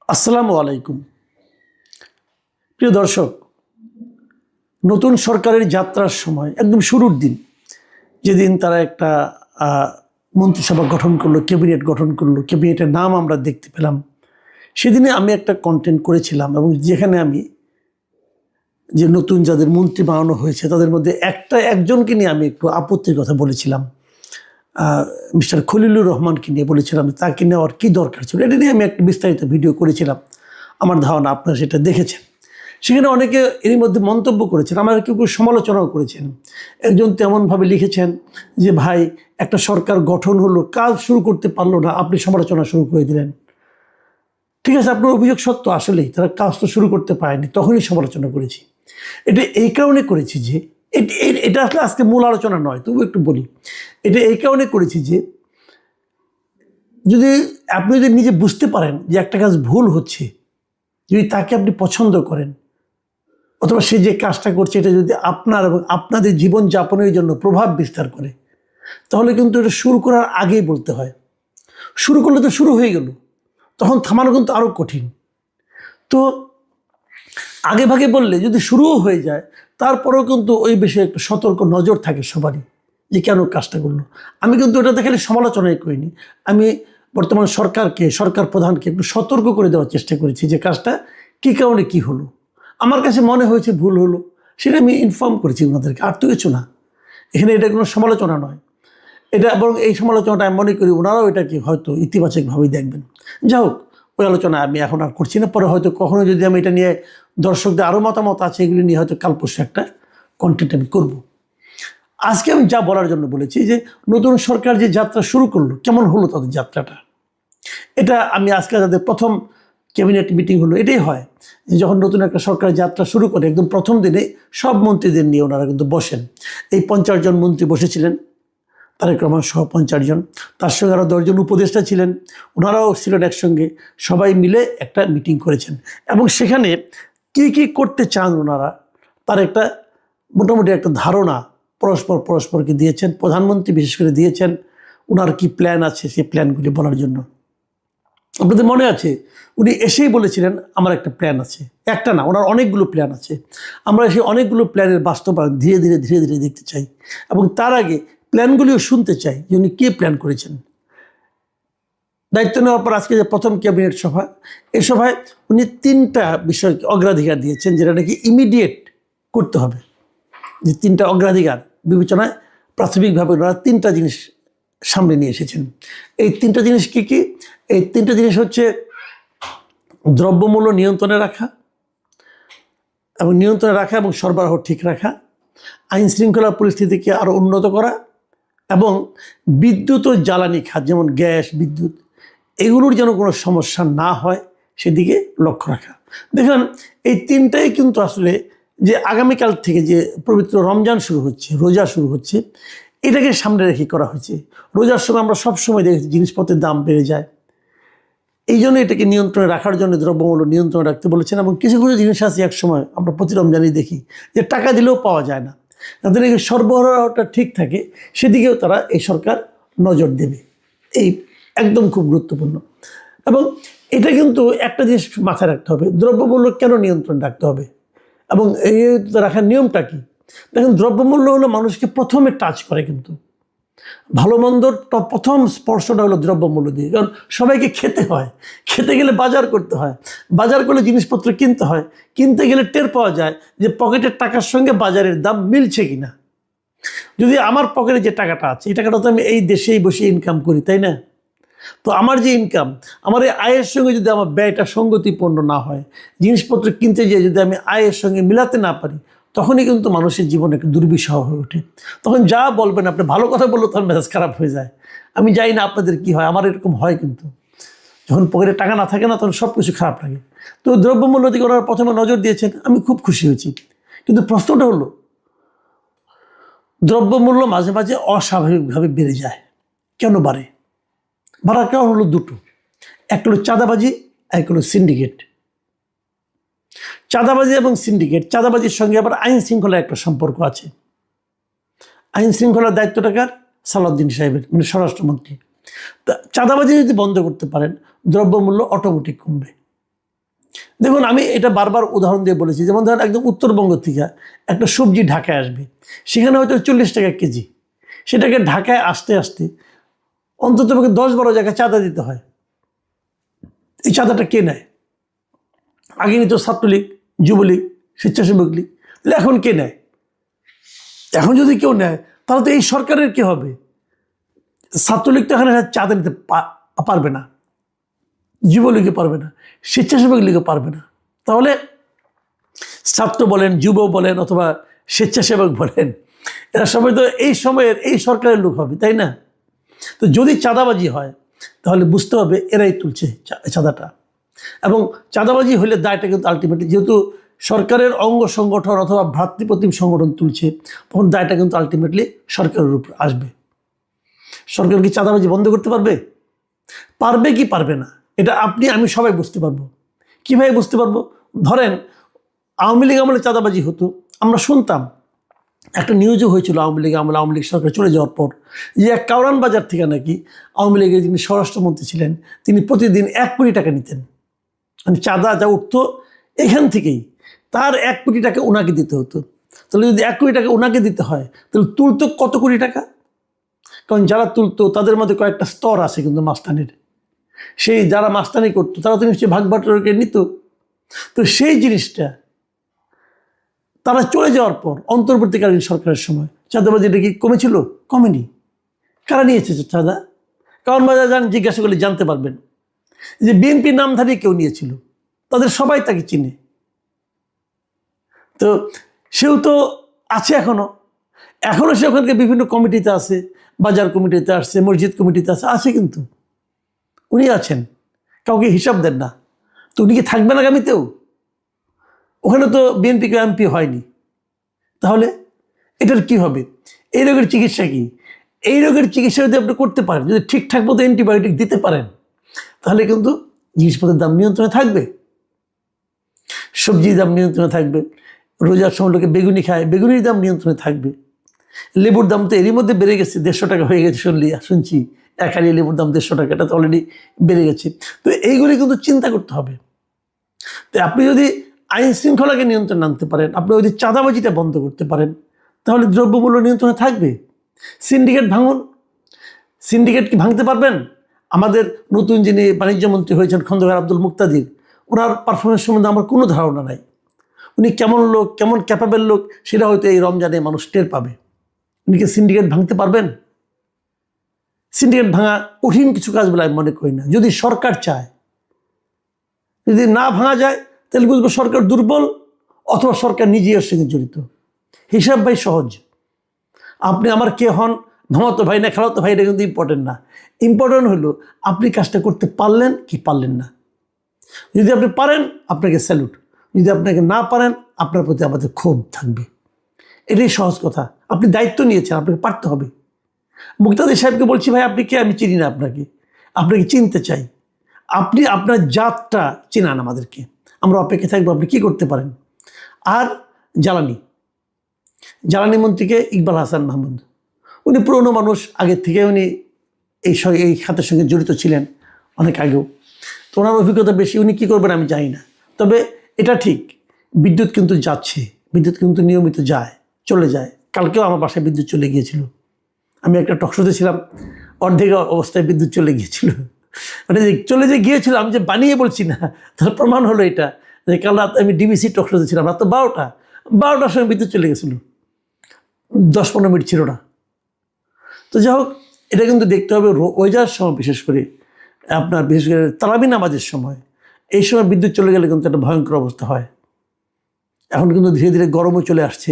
আসসালামু আলাইকুম। প্রিয় দর্শক, নতুন সরকারের যাত্রার সময় একদম শুরুর দিন, যেদিন তারা একটা মন্ত্রিসভা গঠন করলো, ক্যাবিনেট গঠন করলো, ক্যাবিনেটের নাম আমরা দেখতে পেলাম, সেদিনে আমি একটা কন্টেন্ট করেছিলাম এবং যেখানে আমি যে নতুন যাদের মন্ত্রী বানানো হয়েছে তাদের মধ্যে একজনকে নিয়ে আমি একটু আপত্তির কথা বলেছিলাম। মিস্টার খলিলুর রহমানকে নিয়ে বলেছিলাম তাকে নেওয়ার কী দরকার ছিল। এটা নিয়ে আমি একটা বিস্তারিত ভিডিও করেছিলাম। আমার ধারণা আপনারা সেটা দেখেছেন। সেখানে অনেকে এরই মধ্যে মন্তব্য করেছেন, আমার কেউ কেউ সমালোচনাও করেছেন। একজন তেমনভাবে লিখেছেন যে ভাই, একটা সরকার গঠন হলো, কাজ শুরু করতে পারলো না, আপনি সমালোচনা শুরু করে দিলেন। ঠিক আছে, আপনার অভিযোগ সত্য, আসলেই তারা কাজটা শুরু করতে পারেনি, তখনই সমালোচনা করেছি। এটা এই কারণে করেছি যে এটা আসলে আজকে মূল আলোচনা নয়, তবু একটু বলি। এটা এই কারণে করেছি যে আপনি যদি নিজে বুঝতে পারেন যে একটা কাজ ভুল হচ্ছে, যদি তাকে আপনি পছন্দ করেন, অথবা সে যে কাজটা করছে এটা যদি আপনার এবং আপনাদের জীবনযাপনের জন্য প্রভাব বিস্তার করে, তাহলে কিন্তু এটা শুরু করার আগেই বলতে হয়। শুরু করলে তো শুরু হয়ে গেল, তখন থামানো কিন্তু আরও কঠিন। তো আগে ভাগে বললে যদি শুরুও হয়ে যায়, তারপরেও কিন্তু ওই বিষয়ে একটু সতর্ক নজর থাকে সবারই, যে কেন কাজটা করলো। আমি কিন্তু ওটাতে খালি সমালোচনাই করিনি, আমি বর্তমান সরকার প্রধানকে একটু সতর্ক করে দেওয়ার চেষ্টা করেছি যে কাজটা কী কারণে কী হলো, আমার কাছে মনে হয়েছে ভুল হলো, সেটা আমি ইনফর্ম করেছি ওনাদেরকে, আর তো কিছু না। এখানে এটা কোনো সমালোচনা নয়, এটা এবং এই সমালোচনাটা আমি মনে করি ওনারাও এটাকে হয়তো ইতিবাচকভাবেই দেখবেন। যাই হোক, ওই আলোচনা আমি এখন আর করছি না। পরে হয়তো কখনো যদি আমি এটা নিয়ে, দর্শকদের আরও মতামত আছে, এগুলি নিয়ে হয়তো কাল পরশু একটা কন্টেন্ট আমি করব। আজকে আমি যা বলার জন্য বলেছি যে নতুন সরকার যে যাত্রা শুরু করলো, কেমন হলো তাদের যাত্রাটা, এটা আমি আজকে তাদের প্রথম ক্যাবিনেট মিটিং হলো। এটাই হয় যে যখন নতুন একটা সরকার যাত্রা শুরু করে, একদম প্রথম দিনে সব মন্ত্রীদের নিয়ে ওনারা কিন্তু বসেন। এই 50 জন মন্ত্রী বসেছিলেন, তারেক রহমান সহ 50 জন, তার সঙ্গে আরও 10 জন উপদেষ্টা ছিলেন, ওনারাও ছিলেন একসঙ্গে, সবাই মিলে একটা মিটিং করেছেন। এবং সেখানে কী কী করতে চান ওনারা, তার একটা মোটামুটি একটা ধারণা পরস্পরকে দিয়েছেন। প্রধানমন্ত্রী বিশেষ করে দিয়েছেন ওনার কি প্ল্যান আছে, সেই প্ল্যানগুলি বলার জন্য। আপনাদের মনে আছে, উনি এসেই বলেছিলেন আমার একটা প্ল্যান আছে, একটা না, ওনার অনেকগুলো প্ল্যান আছে। আমরা সেই অনেকগুলো প্ল্যানের বাস্তবায়ন ধীরে ধীরে দেখতে চাই, এবং তার আগে প্ল্যানগুলিও শুনতে চাই যে উনি কে প্ল্যান করেছেন। দায়িত্ব নেওয়ার পর আজকে যে প্রথম ক্যাবিনেট সভা, এই সভায় উনি 3টা বিষয়কে অগ্রাধিকার দিয়েছেন, যেটা নাকি ইমিডিয়েট করতে হবে। যে 3টা অগ্রাধিকার বিবেচনায় প্রাথমিকভাবে ওনারা 3টা জিনিস সামনে নিয়ে এসেছেন। এই 3টা জিনিস কী কী? এই 3টা জিনিস হচ্ছে দ্রব্যমূল্য নিয়ন্ত্রণে রাখা এবং সরবরাহ ঠিক রাখা, আইন শৃঙ্খলা পরিস্থিতিকে আরও উন্নত করা, এবং বিদ্যুৎ ও জ্বালানি খাত যেমন গ্যাস, বিদ্যুৎ, এগুলোর যেন কোনো সমস্যা না হয় সেদিকে লক্ষ্য রাখা। দেখুন, এই 3টাই কিন্তু আসলে যে আগামীকাল থেকে যে পবিত্র রমজান শুরু হচ্ছে, রোজা শুরু হচ্ছে, এটাকে সামনে রেখে করা হয়েছে। রোজার সময় আমরা সবসময় দেখেছি জিনিসপত্রের দাম বেড়ে যায়, এই জন্য এটাকে নিয়ন্ত্রণে রাখার জন্য দ্রব্যমূল্য নিয়ন্ত্রণে রাখতে বলেছেন। এবং কিছু কিছু জিনিস আছে এক সময় আমরা প্রতি রমজানই দেখি যে টাকা দিলেও পাওয়া যায় না, তাদের এই সরবরাহটা ঠিক থাকে, সেদিকেও তারা এই সরকার নজর দেবে। এই একদম খুব গুরুত্বপূর্ণ। এবং এটা কিন্তু একটা জিনিস মাথায় রাখতে হবে, দ্রব্যমূল্য কেন নিয়ন্ত্রণ রাখতে হবে এবং এই রাখার নিয়মটা কী। দেখুন, দ্রব্যমূল্য হলো মানুষকে প্রথমে টাচ করে, কিন্তু ভালো মন্দর প্রথম স্পর্শটা হলো দ্রব্যমূল্য দিয়ে। কারণ সবাইকে খেতে হয়, খেতে গেলে বাজার করতে হয়, বাজার করলে জিনিসপত্র কিনতে হয়, কিনতে গেলে টের পাওয়া যায় যে পকেটের টাকার সঙ্গে বাজারের দাম মিলছে কিনা। যদি আমার পকেটে যে টাকাটা আছে, এই টাকাটা তো আমি এই দেশেই বসে ইনকাম করি, তাই না? তো আমার যে ইনকাম, আমার এই আয়ের সঙ্গে যদি আমার ব্যয়টা সঙ্গতিপূর্ণ না হয়, জিনিসপত্র কিনতে গিয়ে যদি আমি আয়ের সঙ্গে মিলাতে না পারি, তখনই কিন্তু মানুষের জীবন একটা দুর্বিষহ হয়ে ওঠে। তখন যা বলবেন, আপনি ভালো কথা বললেও তখন মেজাজ খারাপ হয়ে যায়। আমি জানি না আপনাদের কি হয়, আমার এরকম হয়। কিন্তু যখন পকেটে টাকা না থাকে না, তখন সব কিছু খারাপ লাগে। তো দ্রব্যমূল্য দিকে ওনারা প্রথমে নজর দিয়েছেন, আমি খুব খুশি হয়েছি। কিন্তু প্রশ্নটা হলো, দ্রব্যমূল্য মাঝে মাঝে অস্বাভাবিকভাবে বেড়ে যায়, কেন বাড়ে? বাড়ার কারণ হলো দুটো, একটা হলো চাঁদাবাজি, এক হলো সিন্ডিকেট। চাঁদাবাজি এবং সিন্ডিকেট, চাঁদাবাজির সঙ্গে আবার আইন শৃঙ্খলার একটা সম্পর্ক আছে। আইন শৃঙ্খলার দায়িত্বটা কার? সালাউদ্দিন সাহেবের, মানে স্বরাষ্ট্রমন্ত্রী। তা চাঁদাবাজি যদি বন্ধ করতে পারেন, দ্রব্যমূল্য অটোমেটিক কমবে। দেখুন, আমি এটা বারবার উদাহরণ দিয়ে বলেছি, যেমন ধরেন একদম উত্তরবঙ্গ থেকে একটা সবজি ঢাকায় আসবে, সেখানে হয়তো 40 টাকা কেজি, সেটাকে ঢাকায় আসতে আসতে অন্তত 10-12 জায়গায় চাঁদা দিতে হয়। এই চাঁদাটা কে নেয়? আগে নিত ছাত্রলীগ, যুবলীগ, স্বেচ্ছাসেবক লীগ, তাহলে এখন কে নেয়? এখন যদি কেউ নেয় তাহলে তো এই সরকারের কি হবে? ছাত্রলীগ তো এখানে চাঁদা নিতে পারবে না, যুবলীগও পারবে না, স্বেচ্ছাসেবক লীগও পারবে না। তাহলে ছাত্র বলেন, যুব বলেন, অথবা স্বেচ্ছাসেবক বলেন, এরা সবাই তো এই সময়ের এই সরকারের লোক হবে, তাই না? তো যদি চাঁদাবাজি হয় তাহলে বুঝতে হবে এরাই তুলছে চাঁদাটা। এবং চাঁদাবাজি হলে দায়টা কিন্তু আলটিমেটলি, যেহেতু সরকারের অঙ্গ সংগঠন অথবা ভ্রাতৃপ্রতিম সংগঠন তুলছে, তখন দায়টা কিন্তু আলটিমেটলি সরকারের উপর আসবে। সরকার কি চাঁদাবাজি বন্ধ করতে পারবে? পারবে কি পারবে না, এটা আপনি আমি সবাই বুঝতে পারবো। কীভাবে বুঝতে পারবো? ধরেন আওয়ামী লীগ আমলে চাঁদাবাজি হতো, আমরা শুনতাম, একটা নিউজও হয়েছিল আওয়ামী লীগ আমলে, আওয়ামী লীগ সরকার চলে যাওয়ার পর, যে এক কাউরান বাজার থেকে নাকি আওয়ামী লীগের যিনি স্বরাষ্ট্রমন্ত্রী ছিলেন, তিনি প্রতিদিন 1 কোটি টাকা নিতেন। মানে চাঁদা যা উঠতো এখান থেকেই তার 1 কোটি টাকা ওনাকে দিতে হতো। তাহলে যদি 1 কোটি টাকা ওনাকে দিতে হয়, তাহলে তুলতো কত কোটি টাকা? কারণ যারা তুলতো তাদের মধ্যে কয়েকটা স্তর আছে কিন্তু মাস্তানির, সেই যারা মাস্তানি করতো তারা তো নিশ্চয়ই ভাগ বাটোয়ারা নিত। তো সেই জিনিসটা তারা চলে যাওয়ার পর অন্তর্বর্তীকালীন সরকারের সময় চাঁদাবাজিটা কি কমেছিল? কমেনি। কারা নিয়েছে চাঁদা? কারণ বাজার যান, জিজ্ঞাসা করলে জানতে পারবেন যে বিএনপি নামধারী কেউ নিয়েছিল, তাদের সবাই তাকে চিনে। তো সেও তো আছে এখনো সে ওখানকে বিভিন্ন কমিটিতে আছে, বাজার কমিটিতে আসছে, মসজিদ কমিটিতে আছে কিন্তু উনি আছেন, কাউকে হিসাব দেন না। তো উনি কি থাকবেন আগামীতেও? ওখানে তো বিএনপি এমপি হয়নি, তাহলে এটার কি হবে? এই রোগের চিকিৎসা কি? এই রোগের চিকিৎসা যদি আপনি করতে পারেন, যদি ঠিকঠাক মতো অ্যান্টিবায়োটিক দিতে পারেন, তাহলে কিন্তু জিনিসপত্রের দাম নিয়ন্ত্রণে থাকবে, সবজির দাম নিয়ন্ত্রণে থাকবে, রোজার সময় লোকে বেগুনি খায়, বেগুনির দাম নিয়ন্ত্রণে থাকবে, লেবুর দাম তো এরই মধ্যে বেড়ে গেছে, 150 টাকা হয়ে গেছে শুনছি, এক হাড়ি লেবুর দাম 150 টাকা, এটা তো অলরেডি বেড়ে গেছে। তো এইগুলি কিন্তু চিন্তা করতে হবে। তো আপনি যদি আইন শৃঙ্খলাকে নিয়ন্ত্রণে আনতে পারেন, আপনি যদি চাঁদাবাজিটা বন্ধ করতে পারেন, তাহলে দ্রব্যমূল্য নিয়ন্ত্রণে থাকবে। সিন্ডিকেট ভাঙুন। সিন্ডিকেট কি ভাঙতে পারবেন? আমাদের নতুন যিনি বাণিজ্যমন্ত্রী হয়েছেন খন্দকার আব্দুল মুক্তাদির, ওনার পারফরমেন্স সম্বন্ধে আমার কোনো ধারণা নাই। উনি কেমন লোক, কেমন ক্যাপাবেল লোক, সেটা হয়তো এই রমজানে মানুষ টের পাবে। উনি কি সিন্ডিকেট ভাঙতে পারবেন? সিন্ডিকেট ভাঙা কঠিন কিছু কাজ বলে আমি মনে করি না, যদি সরকার চায়। যদি না ভাঙা যায় তাহলে বুঝবো সরকার দুর্বল, অথবা সরকার নিজেই এর সঙ্গে জড়িত। হিসাব ভাই সহজ। আপনি আমার কে হন, মামাতো ভাই না খালাতো ভাই, এটা কিন্তু ইম্পর্টেন্ট না। ইম্পর্টেন্ট হলো আপনি কাজটা করতে পারলেন কি পারলেন না। যদি আপনি পারেন, আপনাকে স্যালুট। যদি আপনাকে না পারেন, আপনার প্রতি আমাদের ক্ষোভ থাকবে। এটাই সহজ কথা। আপনি দায়িত্ব নিয়েছেন, আপনাকে পারতে হবে। মুক্তাদির সাহেবকে বলছি, ভাই আপনি কে? আমি চিনি না আপনাকে, আপনাকে চিনতে চাই। আপনি আপনার জাতটা চেনান আমাদেরকে, আমরা অপেক্ষা থাকবো আপনি কী করতে পারেন। আর জ্বালানি মন্ত্রীকে ইকবাল হাসান মাহমুদ, উনি পুরনো মানুষ, আগের থেকে উনি এই খাতের সঙ্গে জড়িত ছিলেন অনেক আগেও, তো ওনার অভিজ্ঞতা বেশি। উনি কী করবেন আমি জানি না। তবে এটা ঠিক, বিদ্যুৎ কিন্তু যাচ্ছে, বিদ্যুৎ কিন্তু নিয়মিত যায়, চলে যায়। কালকেও আমার বাসায় বিদ্যুৎ চলে গিয়েছিল। আমি একটা টকশোতে ছিলাম, অর্ধেক অবস্থায় বিদ্যুৎ চলে গিয়েছিল। মানে চলে যে গিয়েছিল, আমি যে বানিয়ে বলছি না, তার প্রমাণ হলো এটা, যে কাল রাত আমি ডিবিসি টকশোতে ছিলাম, রাত তো 12টার সময় বিদ্যুৎ চলে গেছিলো, 10-15 মিনিট ছিল না। তো যাই হোক, এটা কিন্তু দেখতে হবে ওয়েজার সময়, বিশেষ করে তারাবি নামাজের সময়, এই সময় বিদ্যুৎ চলে গেলে কিন্তু একটা ভয়ঙ্কর অবস্থা হয়। এখন কিন্তু ধীরে ধীরে গরমও চলে আসছে,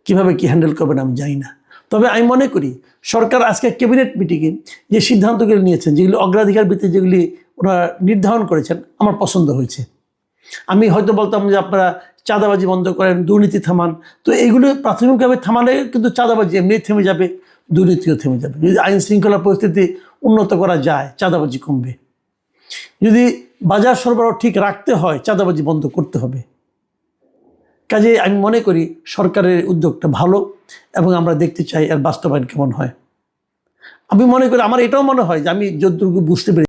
কীভাবে কী হ্যান্ডেল করবেন আমি জানি না। তবে আমি মনে করি সরকার আজকে ক্যাবিনেট মিটিংয়ে যে সিদ্ধান্তগুলি নিয়েছেন, যেগুলি অগ্রাধিকার ভিত্তিতে যেগুলি ওনারা নির্ধারণ করেছেন, আমার পছন্দ হয়েছে। আমি হয়তো বলতাম যে আপনারা চাঁদাবাজি বন্ধ করেন, দুর্নীতি থামান। তো এইগুলো প্রাথমিকভাবে থামালে কিন্তু চাঁদাবাজি এমনি থেমে যাবে, দুর্নীতিও থেমে যাবে। যদি আইন শৃঙ্খলা পরিস্থিতি উন্নত করা যায়, চাঁদাবাজি কমবে। যদি বাজার সরবরাহ ঠিক রাখতে হয়, চাঁদাবাজি বন্ধ করতে হবে। কাজে আমি মনে করি সরকারের উদ্যোগটা ভালো, এবং আমরা দেখতে চাই এর বাস্তবায়ন কেমন হয়। আমি মনে করি, আমার এটাও মনে হয় যে আমি যতটুকু বুঝতে পেরেছি